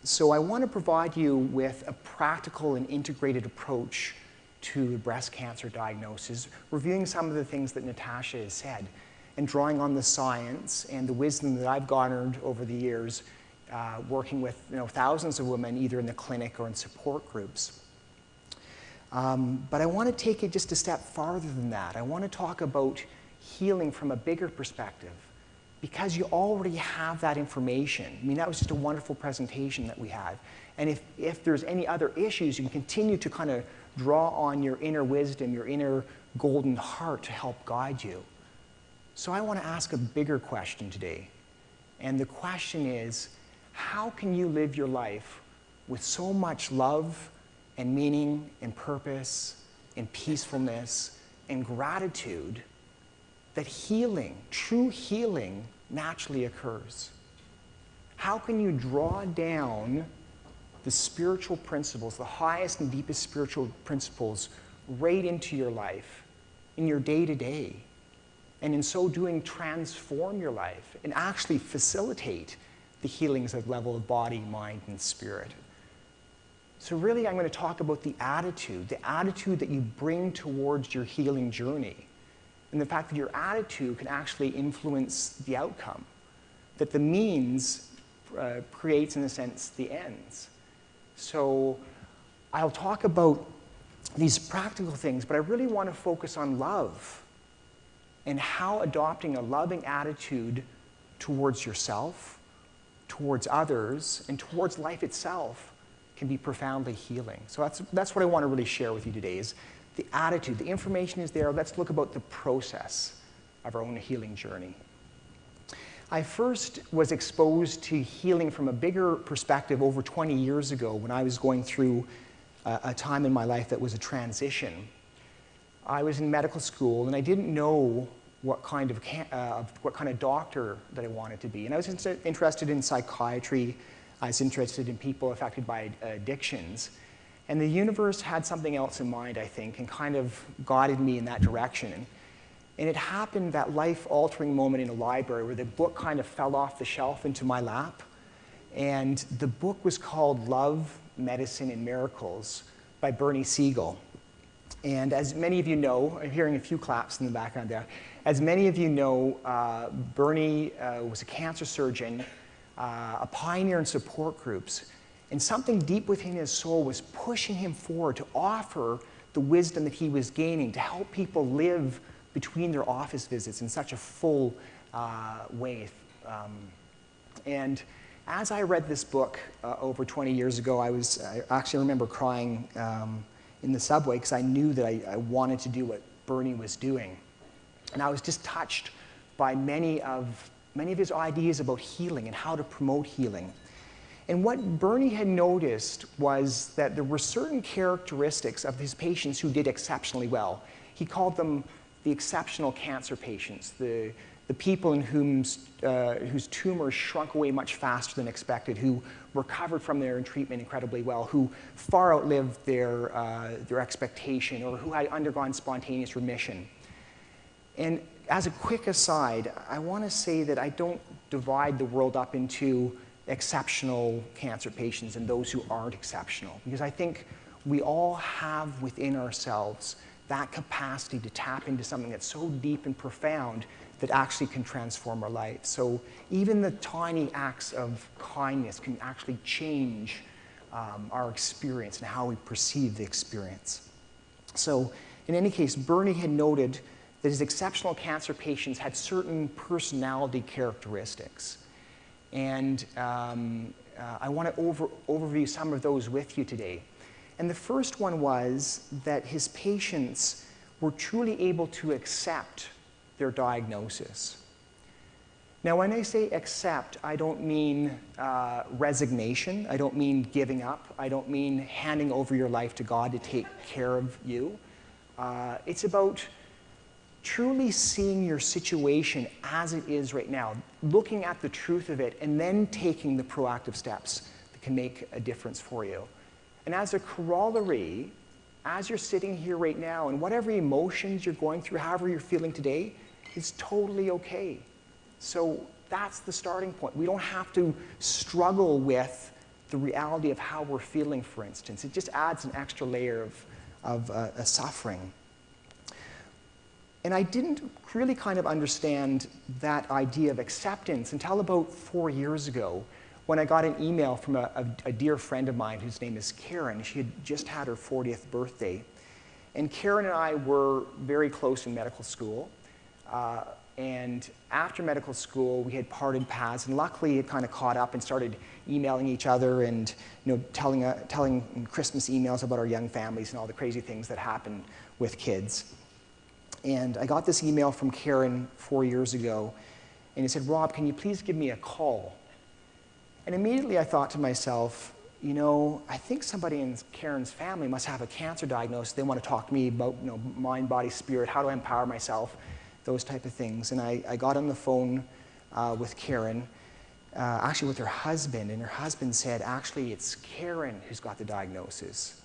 So I want to provide you with a practical and integrated approach to breast cancer diagnosis, reviewing some of the things that Natasha has said, and drawing on the science and the wisdom that I've garnered over the years, working with thousands of women, either in the clinic or in support groups. But I want to take it just a step farther than that. I want to talk about healing from a bigger perspective, because you already have that information. I mean, that was just a wonderful presentation that we had. And if there's any other issues, you can continue to kind of draw on your inner wisdom, your inner golden heart to help guide you. So I want to ask a bigger question today. And the question is, how can you live your life with so much love and meaning and purpose and peacefulness and gratitude that healing, true healing, naturally occurs? How can you draw down the spiritual principles, the highest and deepest spiritual principles, right into your life, in your day-to-day, and in so doing transform your life and actually facilitate the healings at the level of body, mind, and spirit? So really, I'm going to talk about the attitude that you bring towards your healing journey, and the fact that your attitude can actually influence the outcome, that the means creates, in a sense, the ends. So I'll talk about these practical things, but I really want to focus on love and how adopting a loving attitude towards yourself, towards others, and towards life itself can be profoundly healing. So that's what I want to really share with you today, is the attitude. The information is there. Let's look about the process of our own healing journey. I first was exposed to healing from a bigger perspective over 20 years ago when I was going through a time in my life that was a transition. I was in medical school and I didn't know what kind of doctor that I wanted to be. And I was interested in psychiatry. I was interested in people affected by addictions. And the universe had something else in mind, I think, and kind of guided me in that direction. And it happened, that life-altering moment in a library where the book kind of fell off the shelf into my lap. And the book was called Love, Medicine, and Miracles by Bernie Siegel. And as many of you know, I'm hearing a few claps in the background there. As many of you know, Bernie was a cancer surgeon, a pioneer in support groups. And something deep within his soul was pushing him forward to offer the wisdom that he was gaining to help people live between their office visits in such a full way. And as I read this book over 20 years ago, I actually remember crying in the subway because I knew that I wanted to do what Bernie was doing. And I was just touched by many of his ideas about healing and how to promote healing. And what Bernie had noticed was that there were certain characteristics of his patients who did exceptionally well. He called them the exceptional cancer patients, the people in whose tumors shrunk away much faster than expected, who recovered from their treatment incredibly well, who far outlived their expectation, or who had undergone spontaneous remission. And as a quick aside, I want to say that I don't divide the world up into exceptional cancer patients and those who aren't exceptional, because I think we all have within ourselves that capacity to tap into something that's so deep and profound that actually can transform our life. So even the tiny acts of kindness can actually change our experience and how we perceive the experience. So in any case, Bernie had noted that his exceptional cancer patients had certain personality characteristics. And I want to overview some of those with you today. And the first one was that his patients were truly able to accept their diagnosis. Now, when I say accept, I don't mean resignation. I don't mean giving up. I don't mean handing over your life to God to take care of you. It's about truly seeing your situation as it is right now, looking at the truth of it, and then taking the proactive steps that can make a difference for you. And as a corollary, as you're sitting here right now, and whatever emotions you're going through, however you're feeling today, is totally okay. So that's the starting point. We don't have to struggle with the reality of how we're feeling, for instance. It just adds an extra layer of suffering. And I didn't really kind of understand that idea of acceptance until about 4 years ago, when I got an email from a dear friend of mine whose name is Karen. She had just had her 40th birthday. And Karen and I were very close in medical school. And after medical school, we had parted paths, and luckily it kind of caught up and started emailing each other and telling Christmas emails about our young families and all the crazy things that happen with kids. And I got this email from Karen 4 years ago, and he said, "Rob, can you please give me a call?" And immediately I thought to myself, I think somebody in Karen's family must have a cancer diagnosis. They want to talk to me about, mind, body, spirit, how do I empower myself, those type of things. And I got on the phone with Karen, actually with her husband, and her husband said, actually, it's Karen who's got the diagnosis.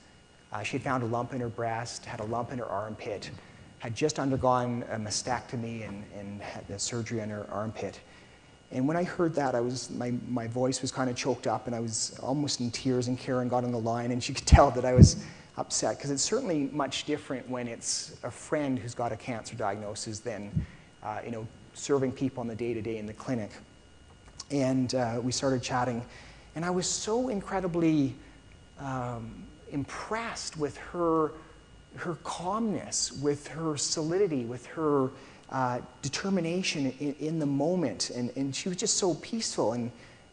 She had found a lump in her breast, had a lump in her armpit, had just undergone a mastectomy and had the surgery on her armpit. And when I heard that, my voice was kind of choked up, and I was almost in tears, and Karen got on the line, and she could tell that I was upset, because it's certainly much different when it's a friend who's got a cancer diagnosis than, serving people on the day-to-day in the clinic. And we started chatting, and I was so incredibly impressed with her calmness, with her solidity, with her determination in the moment, and she was just so peaceful. And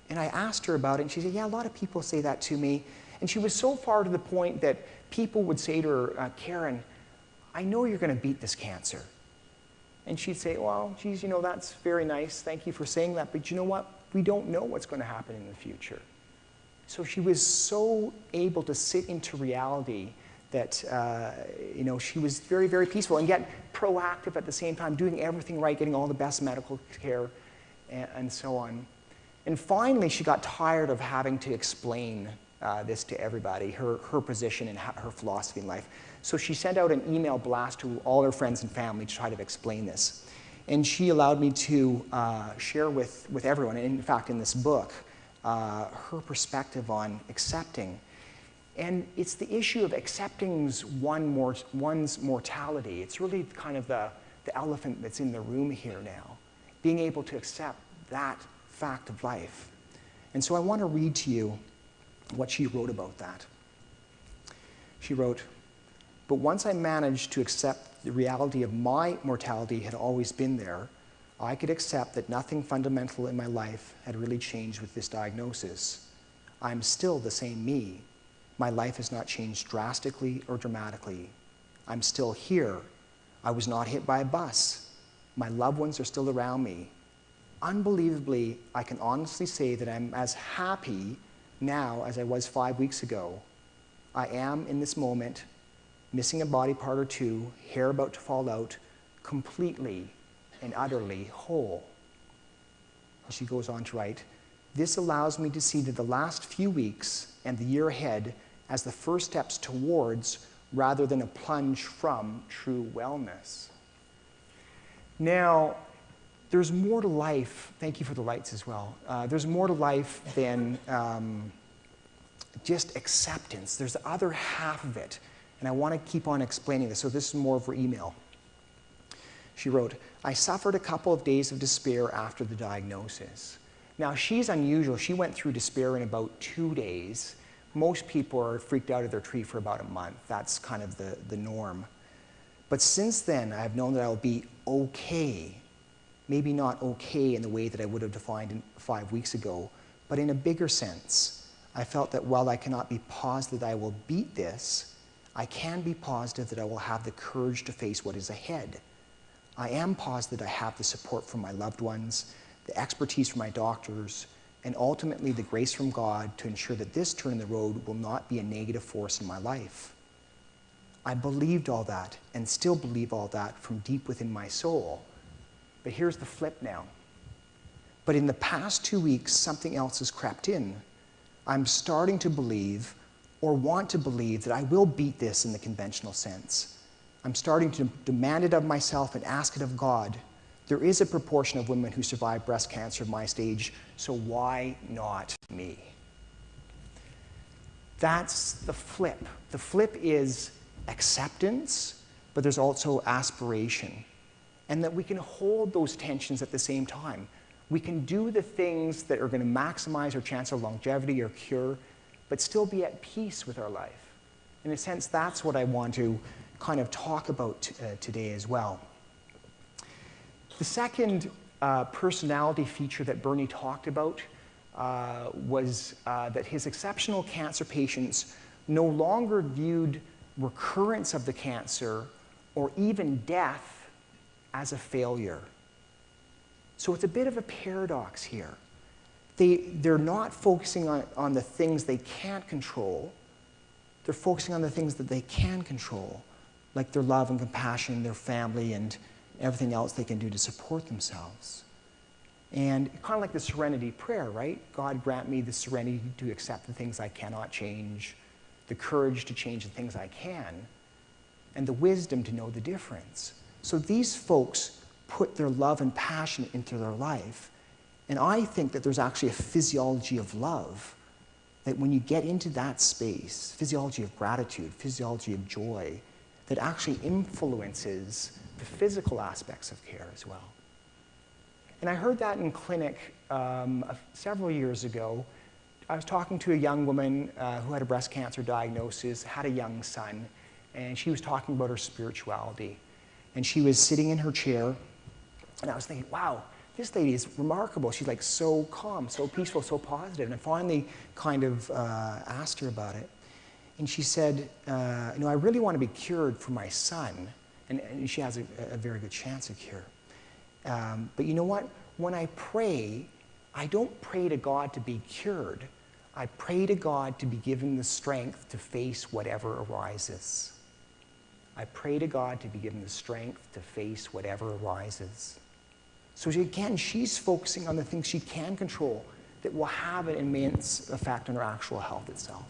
I asked her about it, and she said, "Yeah, a lot of people say that to me." And she was so far to the point that people would say to her, "Karen, I know you're going to beat this cancer." And she'd say, "Well, geez, that's very nice. Thank you for saying that. But you know what? We don't know what's going to happen in the future." So she was so able to sit into reality that, she was very, very peaceful, and yet proactive at the same time, doing everything right, getting all the best medical care, and so on. And finally, she got tired of having to explain this to everybody, her position and her philosophy in life. So she sent out an email blast to all her friends and family to try to explain this. And she allowed me to share with everyone, and in fact in this book, her perspective on accepting. And it's the issue of accepting one's mortality. It's really kind of the elephant that's in the room here now, being able to accept that fact of life. And so I want to read to you what she wrote about that. She wrote, "But once I managed to accept the reality of my mortality had always been there, I could accept that nothing fundamental in my life had really changed with this diagnosis. I'm still the same me. My life has not changed drastically or dramatically. I'm still here. I was not hit by a bus. My loved ones are still around me. Unbelievably, I can honestly say that I'm as happy now as I was 5 weeks ago. I am, in this moment, missing a body part or two, hair about to fall out, completely and utterly whole." And she goes on to write, "This allows me to see that the last few weeks and the year ahead as the first steps towards, rather than a plunge from, true wellness." Now, there's more to life. Thank you for the lights as well. There's more to life than just acceptance. There's the other half of it, and I want to keep on explaining this. So this is more of her email. She wrote, "I suffered a couple of days of despair after the diagnosis." Now, she's unusual. She went through despair in about 2 days. Most people are freaked out of their tree for about a month. That's kind of the norm. But since then, I have known that I will be okay. Maybe not okay in the way that I would have defined 5 weeks ago, but in a bigger sense. I felt that while I cannot be positive that I will beat this, I can be positive that I will have the courage to face what is ahead. I am positive that I have the support from my loved ones, the expertise from my doctors, and ultimately the grace from God to ensure that this turn in the road will not be a negative force in my life. I believed all that and still believe all that from deep within my soul. But here's the flip now. But in the past 2 weeks, something else has crept in. I'm starting to believe, or want to believe, that I will beat this in the conventional sense. I'm starting to demand it of myself and ask it of God. There is a proportion of women who survive breast cancer of my stage, so why not me? That's the flip. The flip is acceptance, but there's also aspiration. And that we can hold those tensions at the same time. We can do the things that are going to maximize our chance of longevity or cure, but still be at peace with our life. In a sense, that's what I want to kind of talk about today as well. The second personality feature that Bernie talked about was that his exceptional cancer patients no longer viewed recurrence of the cancer or even death as a failure. So it's a bit of a paradox here. They're not focusing on the things they can't control. They're focusing on the things that they can control, like their love and compassion, their family, and everything else they can do to support themselves. And kind of like the serenity prayer, right? God grant me the serenity to accept the things I cannot change, the courage to change the things I can, and the wisdom to know the difference. So these folks put their love and passion into their life. And I think that there's actually a physiology of love, that when you get into that space, physiology of gratitude, physiology of joy, that actually influences the physical aspects of care as well. And I heard that in clinic several years ago. I was talking to a young woman who had a breast cancer diagnosis, had a young son, and she was talking about her spirituality. And she was sitting in her chair, and I was thinking, wow, this lady is remarkable. She's like so calm, so peaceful, so positive. And I finally kind of asked her about it. And she said, I really want to be cured for my son. And she has a very good chance of cure. But you know what? When I pray, I don't pray to God to be cured. I pray to God to be given the strength to face whatever arises. I pray to God to be given the strength to face whatever arises. So again, she's focusing on the things she can control that will have an immense effect on her actual health itself.